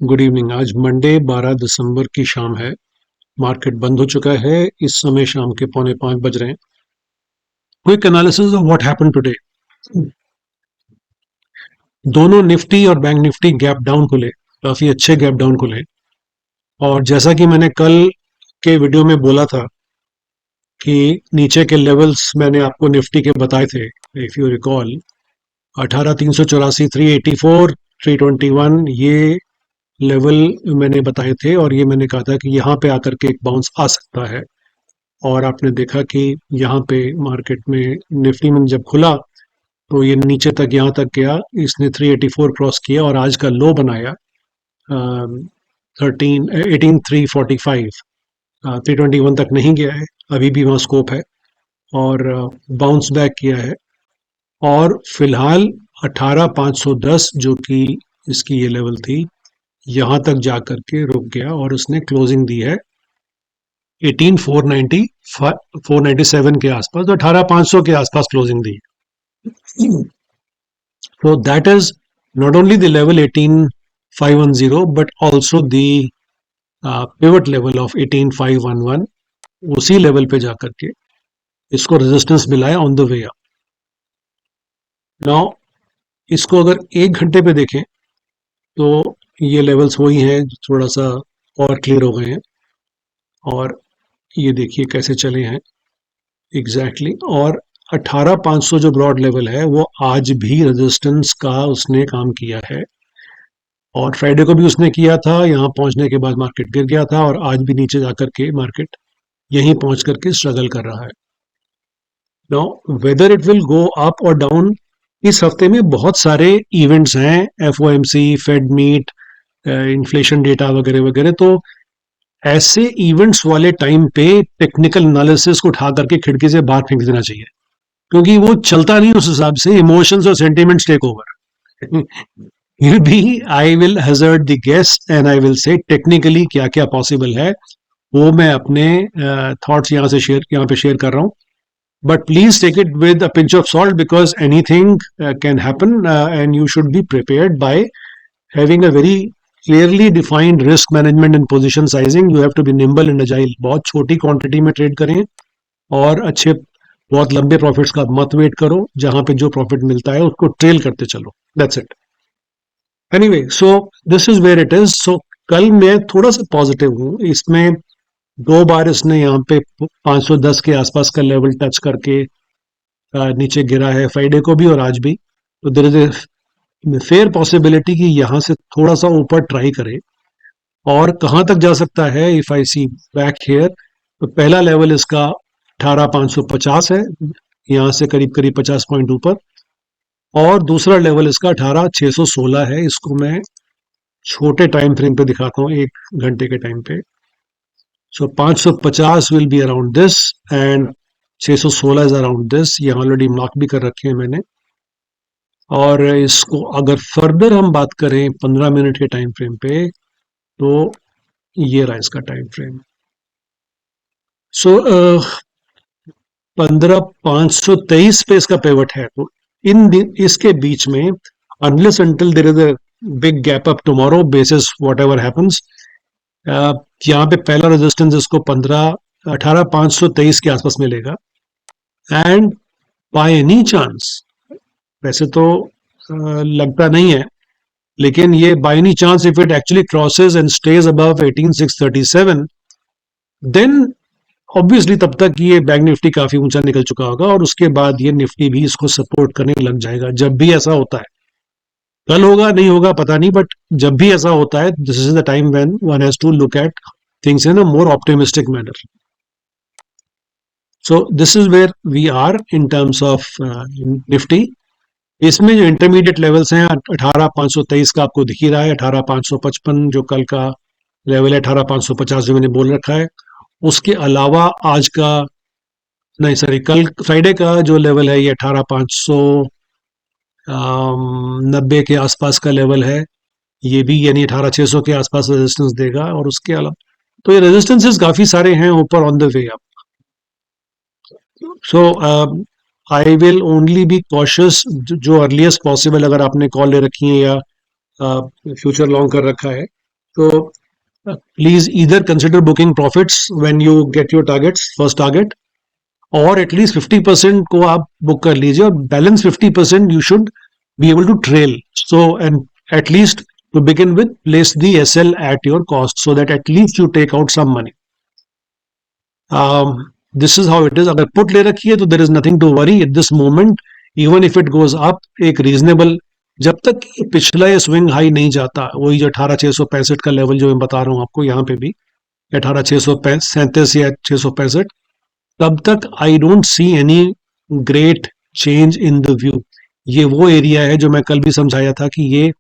Good evening. आज Monday 12 दिसंबर की शाम है। मार्केट बंद हो चुका है। इस समय शाम के 4:45 बज रहे हैं। Quick analysis of what happened today. दोनों निफ्टी और बैंक निफ्टी गैप डाउन खुले, काफी अच्छे गैप डाउन खुले। और जैसा कि मैंने कल के वीडियो में बोला था कि नीचे के लेवल्स मैंने आपको निफ्टी के बताए थे, इफ यू रिकॉल, 18,384, 384, 321, ये लेवल मैंने बताए थे। और ये मैंने कहा था कि यहाँ पे आकर के एक बाउंस आ सकता है। और आपने देखा कि यहाँ पे मार्केट में निफ्टी में जब खुला तो ये नीचे तक, यहाँ तक गया, इसने 384 क्रॉस किया और आज का लो बनाया 18,345। 321 तक नहीं गया है, अभी भी वहाँ स्कोप है। और बाउंस बैक किया है। और फिलहाल 18,510 जो कि इसकी ये लेवल थी, यहाँ तक जा करके रुक गया और उसने क्लोजिंग दी है 18,490, 497 के आसपास, तो 18,500 के आसपास closing the. So that is not only the level 18,510 but also the pivot level of 18,511। उसी लेवल पे जाकर के इसको रेजिस्टेंस मिला है on the way up. Now इसको अगर एक घंटे पे देखें तो ये लेवल्स वही हैं, थोड़ा सा और क्लियर हो गए हैं। और ये देखिए कैसे चले हैं एग्जैक्टली exactly। और 18,500 जो ब्रॉड लेवल है वो आज भी रेजिस्टेंस का उसने काम किया है। और फ्राइडे को भी उसने किया था, यहाँ पहुंचने के बाद मार्केट गिर गया था और आज भी नीचे जाकर के मार्केट यहीं पहुंच करके स्ट्रगल कर रहा है। Now whether it will go up और डाउन, इस हफ्ते में बहुत सारे इवेंट्स हैं, FOMC, Fed meet, inflation data वगैरह वगैरह। तो ऐसे इवेंट्स वाले टाइम पे टेक्निकल एनालिसिस को उठा करके खिड़की से बाहर फेंक देना चाहिए, क्योंकि वो चलता नहीं उस हिसाब से। इमोशंस और सेंटिमेंट्स टेक ओवर। फिर भी I will hazard the guess and I will say technically क्या क्या पॉसिबल है, वो मैं अपने थॉट्स यहाँ पे शेयर कर रहा हूँ। But please take it with a pinch of salt because anything can happen and you should be prepared by having a very clearly defined risk management and position sizing. You have to be nimble and agile. बहुत छोटी quantity में trade करें और अच्छे, बहुत लंबे profits का मत वेट करो, जहां पे जो प्रॉफिट मिलता है उसको ट्रेल करते चलो। That's it. Anyway, so this is where it is. So कल मैं थोड़ा सा पॉजिटिव हूँ। इसमें दो बार इसने यहाँ पे 510 के आसपास का लेवल टच करके नीचे गिरा है, फ्राइडे को भी और आज भी। तो there is a fair possibility कि यहाँ से थोड़ा सा ऊपर ट्राई करे। और कहाँ तक जा सकता है, if I see back here, तो पहला लेवल इसका 18,550 है, यहाँ से करीब करीब 50 पॉइंट ऊपर। और दूसरा लेवल इसका 18,616 है। इसको मैं छोटे टाइम फ्रेम पे दिखाता हूँ, एक घंटे के टाइम पे। सो 550 will be around this and 616 is around this. ये ऑलरेडी मार्क भी कर रखे हैं मैंने। और इसको अगर फर्दर हम बात करें 15 मिनट के टाइम फ्रेम पे, तो ये रहा इसका टाइम फ्रेम। सो 15,523 पे इसका पेवट है। तो इसके बीच में, unless until there is a big gap up tomorrow basis whatever happens, यहाँ पे पहला रेजिस्टेंस इसको 18,523 के आसपास मिलेगा। एंड बाय एनी चांस, वैसे तो लगता नहीं है, लेकिन ये by any chance if it actually crosses and stays above 18,637, then obviously तब तक ये बैंक निफ्टी काफी ऊंचा निकल चुका होगा और उसके बाद ये निफ्टी भी इसको सपोर्ट करने लग जाएगा। जब भी ऐसा होता है, कल होगा नहीं होगा पता नहीं, बट जब भी ऐसा होता है, this is the time when one has to look at things in a more optimistic manner. So this is where we are in terms of Nifty. इसमें जो इंटरमीडिएट लेवल्स हैं, 18,523 का आपको दिख ही रहा है, 18,555 जो कल का लेवल है, 18,550 जो मैंने बोल रखा है। उसके अलावा आज का, नहीं सॉरी, कल फ्राइडे का जो लेवल है ये 18,590 के आसपास का लेवल है। ये भी यानी 18,600 के आसपास रेजिस्टेंस देगा। और उसके अलावा तो ये रेजिस्टेंसेस काफी सारे हैं ऊपर on the way up. So I will only be cautious जो अर्लीस्ट पॉसिबल, अगर आपने कॉल ले रखी है या फ्यूचर लॉन्ग कर रखा है, तो please either consider booking profits when you get your targets, first target, और एटलीस्ट 50% को आप बुक कर लीजिए, और balance 50% you should be able to trail. So and at least to begin with place the SL at your cost so that at least you take out some money. This is how it is. अगर put ले रखी है तो there is nothing to worry at this moment. Even if it goes up, एक reasonable, जब तक पिछला ये स्विंग हाई नहीं जाता, वही जो 18,665 का लेवल जो मैं बता रहा हूँ आपको, यहाँ पे भी 18,637 या 665, तब तक I don't see any great change in the view. ये वो एरिया है जो मैं कल भी समझाया था कि ये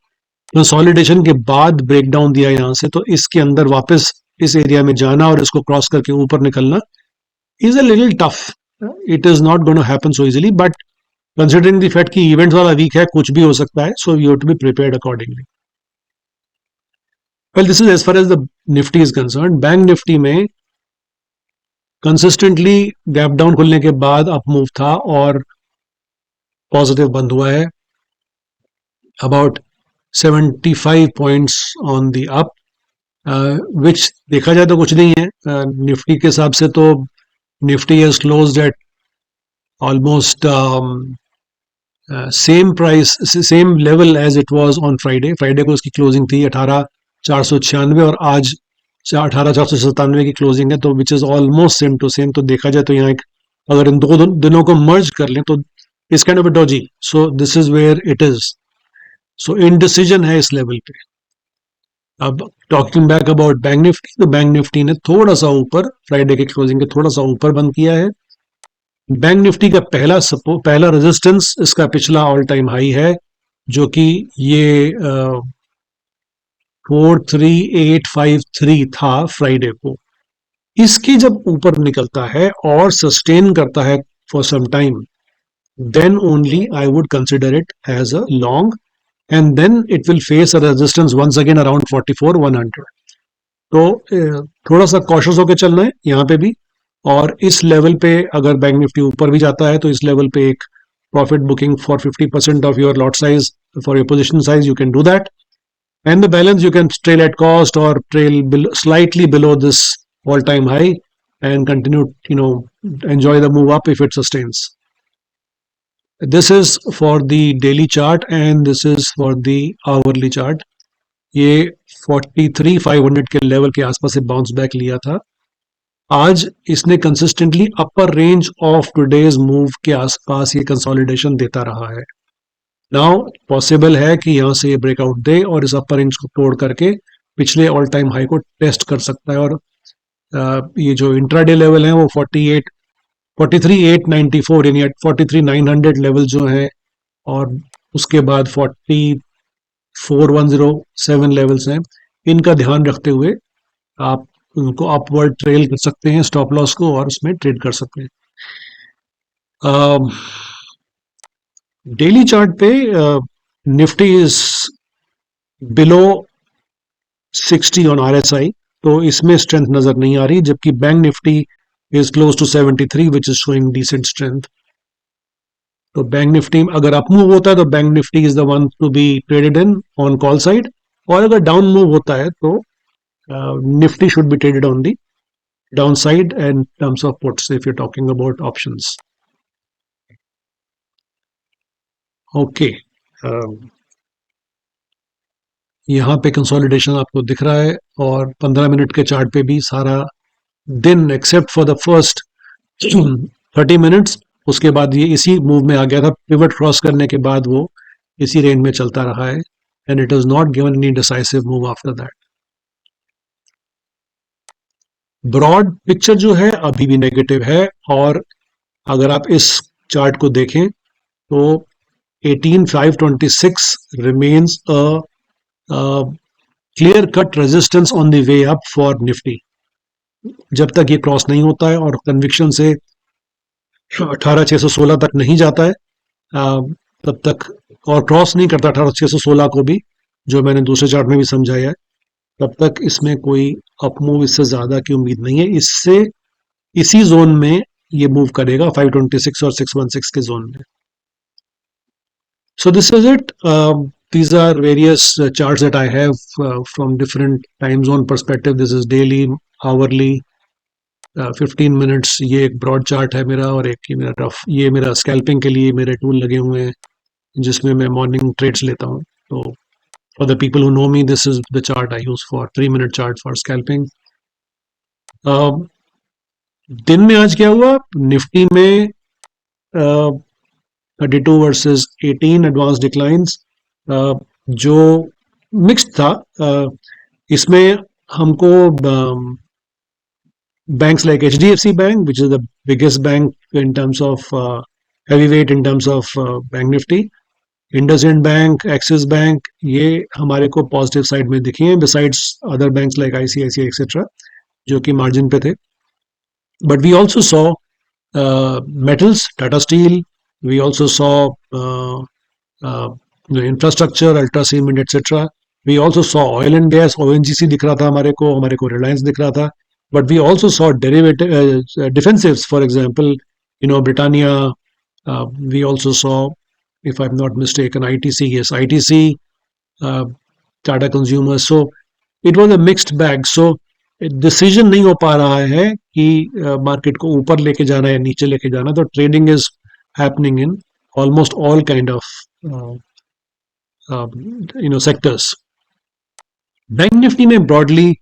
कंसोलिडेशन के बाद ब्रेकडाउन दिया यहाँ से, तो इसके अंदर वापस इस एरिया में जाना और इसको क्रॉस करके ऊपर निकलना is a little tough. It is not going to happen so easily, but considering the fact कि इवेंट्स वाला वीक है, कुछ भी हो सकता है, so you have to be prepared accordingly. Well, this is as far as the Nifty is concern. Bank Nifty में consistently gap down खुलने के बाद अप मूव था और पॉजिटिव बंद हुआ है, about 75 points on the up, which देखा जाए तो कुछ नहीं है. निफ्टी के हिसाब से तो Nifty has closed at almost same price, same level as it was on Friday. Friday को इसकी क्लोजिंग थी 18,496 और आज 18,497 की क्लोजिंग है, तो which is almost same to same. तो देखा जाए तो यहाँ एक, अगर इन दो दिनों को मर्ज कर लें तो इस kind of a doji. So this is where it is. सो इनडिसीजन है इस लेवल पे. अब talking back about Bank Nifty, तो बैंक निफ्टी ने थोड़ा सा ऊपर, फ्राइडे के क्लोजिंग के थोड़ा सा ऊपर बंद किया है. बैंक निफ्टी का पहला रेजिस्टेंस इसका पिछला ऑल टाइम हाई है, जो कि ये 43853 था फ्राइडे को. इसकी जब ऊपर निकलता है और सस्टेन करता है for some time, then only I would consider it as a long, and then it will face a resistance once again around 44,100. तो थोड़ा सा कॉशियस होकर चलना है यहाँ पे भी. और इस लेवल पे अगर बैंक निफ्टी ऊपर भी जाता है तो इस लेवल पे एक profit booking for 50% of your lot size, for your position size, you can do that. And the balance you can trail at cost और trail slightly below this all time high and continue, enjoy the move up if it sustains. This is for the daily chart and this is for the hourly chart. ये 43,500 के level के आसपास से bounce back लिया था. आज इसने consistently upper range of today's move के आसपास ये कंसोलिडेशन देता रहा है. नाउ पॉसिबल है कि यहाँ से ये ब्रेकआउट दे और इस अपर रेंज को तोड़ करके पिछले ऑल टाइम हाई को टेस्ट कर सकता है. और ये जो इंट्राडे लेवल है वो 43,894 यानी 43,900 लेवल जो है, और उसके बाद 44,107 लेवल्स हैं. इनका ध्यान रखते हुए आप उनको अपवर्ड ट्रेल कर सकते हैं स्टॉप लॉस को, और उसमें ट्रेड कर सकते हैं. डेली चार्ट पे Nifty is below 60 on RSI, तो इसमें स्ट्रेंथ नजर नहीं आ रही, जबकि bank Nifty is close to 73 which is showing decent strength. तो बैंक निफ्टी अगर अप मूव होता है तो Bank Nifty is the one to be traded in on call side, और अगर डाउन मूव होता है तो Nifty should be traded on the down side in terms of puts if you talking about options. Okay, यहाँ पे consolidation आपको दिख रहा है, और 15 मिनट के चार्ट पे भी सारा दिन except for the first 30 minutes, उसके बाद ये इसी मूव में आ गया था. पिवट क्रॉस करने के बाद वो इसी रेंज में चलता रहा है, and it is not given any decisive move after that. Broad picture जो है अभी भी नेगेटिव है, और अगर आप इस चार्ट को देखें तो 18,526 remains a clear cut resistance on the way up for Nifty. जब तक ये क्रॉस नहीं होता है और कन्विक्शन से 18,616 तक नहीं जाता है, तब तक, और क्रॉस नहीं करता 18,616 को भी, जो मैंने दूसरे चार्ट में भी समझाया है, तब तक इसमें कोई अपमूव इससे ज्यादा की उम्मीद नहीं है. इससे इसी जोन में ये मूव करेगा, 526 और 616 के जोन में. सो this is it. these are various charts that I have from different time zone perspective. This is daily, hourly, 15 minutes. ये एक broad chart है मेरा, और एक ये मेरा rough, ये मेरा scalping के लिए मेरे tool लगे हुए हैं जिसमें मैं morning trades लेता हूँ. तो for the people who know me, this is the chart I use for 3-minute chart for scalping. दिन में आज क्या हुआ? निफ्टी में 32 वर्सेस 18 एडवांस डिक्लाइंस, जो मिक्स्ड था. इसमें हमको banks like HDFC Bank, which is the biggest bank in terms of heavyweight in terms of Bank Nifty, IndusInd Bank, Axis Bank, ये हमारे को पॉजिटिव साइड में दिखे हैं, besides other banks like ICICI etc. जो कि मार्जिन पे थे. But we also saw metals, Tata Steel. We also saw infrastructure, Ultra Cement, etc. We also saw oil and gas, ONGC दिख रहा था हमारे को Reliance दिख रहा था. But we also saw derivative defensives, for example, Britannia. We also saw, if I'm not mistaken, ITC. Yes, ITC, Tata Consumer. So it was a mixed bag. So decision नहीं हो पा रहा है कि मार्केट को ऊपर लेके जाना या नीचे लेके जाना. तो trading is happening in almost all kind of sectors. Bank Nifty में broadly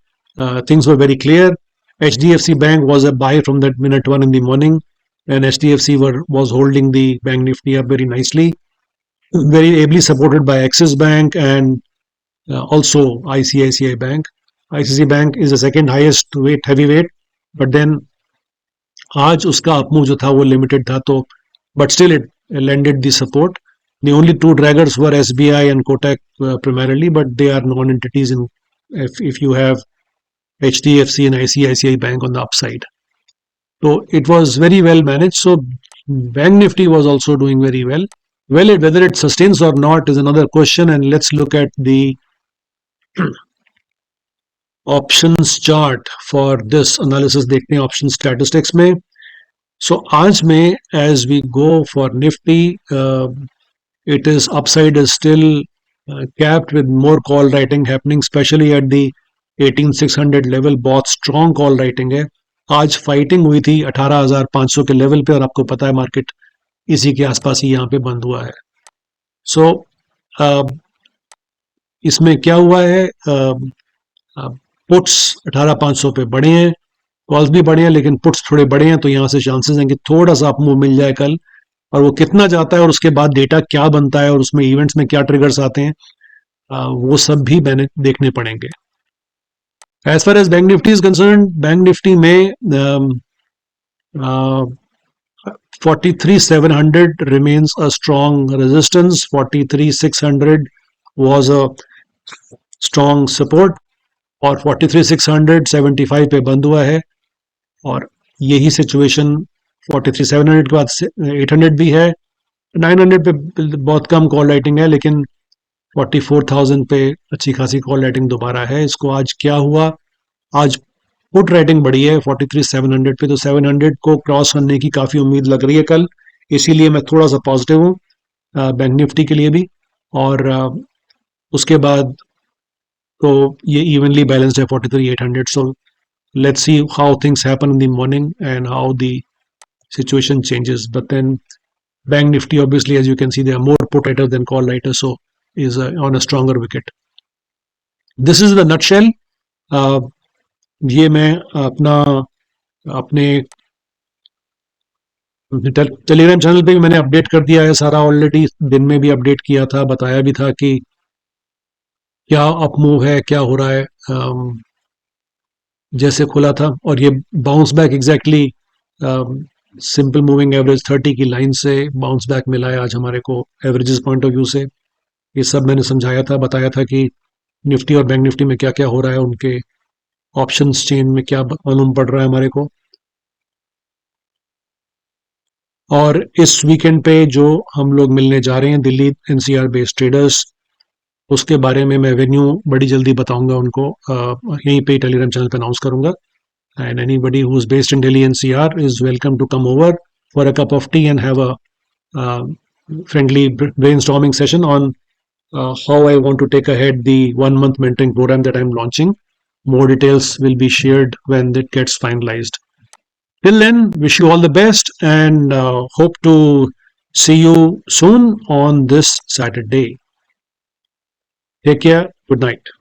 things were very clear. HDFC Bank was a buy from that minute one in the morning, and HDFC was holding the Bank Nifty up very nicely, very ably supported by Axis Bank and also ICICI Bank. ICICI Bank is the second highest weight heavyweight, but then आज उसका up move जो था वो limited था, तो but still it lended the support. The only two draggers were SBI and Kotak primarily, but they are non-entities in if you have HDFC and ICICI Bank on the upside. So it was very well managed. So Bank Nifty was also doing very well. Well, whether it sustains or not is another question, and let's look at the options chart for this analysis. देखते हैं option statistics में. So आज में as we go for Nifty, it is upside is still capped with more call writing happening, especially at the 18,600 level. बहुत strong call writing है. आज fighting हुई थी 18,500 के लेवल पे, और आपको पता है मार्केट इसी के आसपास ही यहाँ पे बंद हुआ है. सो इसमें क्या हुआ है? पुट्स 18,500 पे बढ़े हैं, कॉल्स भी बढ़े हैं, लेकिन पुट्स थोड़े बढ़े हैं, तो यहाँ से चांसेस हैं कि थोड़ा सा अपमूव मिल जाए कल. और वो कितना जाता है और उसके बाद डेटा क्या बनता है और उसमें इवेंट्स में क्या ट्रिगर्स आते हैं, वो सब भी मैंने देखने पड़ेंगे. As far as Bank Nifty is concern, bank Nifty में 43,700 remains a strong resistance. 43,600 was a strong support, और 43,675 पे बंद हुआ है. और यही सिचुएशन 43,700 के बाद 800 भी है. 900 पे बहुत कम कॉल राइटिंग है, लेकिन 44,000 पे अच्छी खासी कॉल राइटिंग दोबारा है. इसको आज क्या हुआ? आज पुट राइटिंग बढ़ी है 43,700 पे, तो 700 को क्रॉस करने की काफ़ी उम्मीद लग रही है कल. इसीलिए मैं थोड़ा सा पॉजिटिव हूँ बैंक निफ्टी के लिए भी. और उसके बाद तो ये इवनली बैलेंस्ड है 43,800. सो let's see how things happen in the morning and how the situation changes. But then Bank Nifty, obviously, as you can see, they are more put writer than call writer, so is on a stronger wicket. This is the nutshell. ये मैं अपने Telegram channel पे भी मैंने update कर दिया है सारा ऑलरेडी. दिन में भी अपडेट किया था, बताया भी था कि क्या अपमूव है, क्या हो रहा है. जैसे खुला था, और ये bounce back exactly simple moving average 30 की लाइन से बाउंस बैक मिला है आज हमारे को एवरेजेस पॉइंट ऑफ व्यू से. ये सब मैंने समझाया था, बताया था कि निफ्टी और बैंक निफ्टी में क्या क्या हो रहा है, उनके ऑप्शंस चेन में क्या मालूम पड़ रहा है हमारे को. और इस वीकेंड पे जो हम लोग मिलने जा रहे हैं दिल्ली एनसीआर बेस्ड ट्रेडर्स, उसके बारे में मैं वेन्यू बड़ी जल्दी बताऊंगा उनको, यहीं पे टेलीग्राम चैनल पे अनाउंस करूंगा. And anybody who is based in Delhi NCR is welcome to come over for a cup of tea and have a friendly brainstorming session on how I want to take ahead the 1 month mentoring program that I'm launching. More details will be shared when it gets finalized. Till then, wish you all the best and hope to see you soon on this Saturday. Take care. Good night.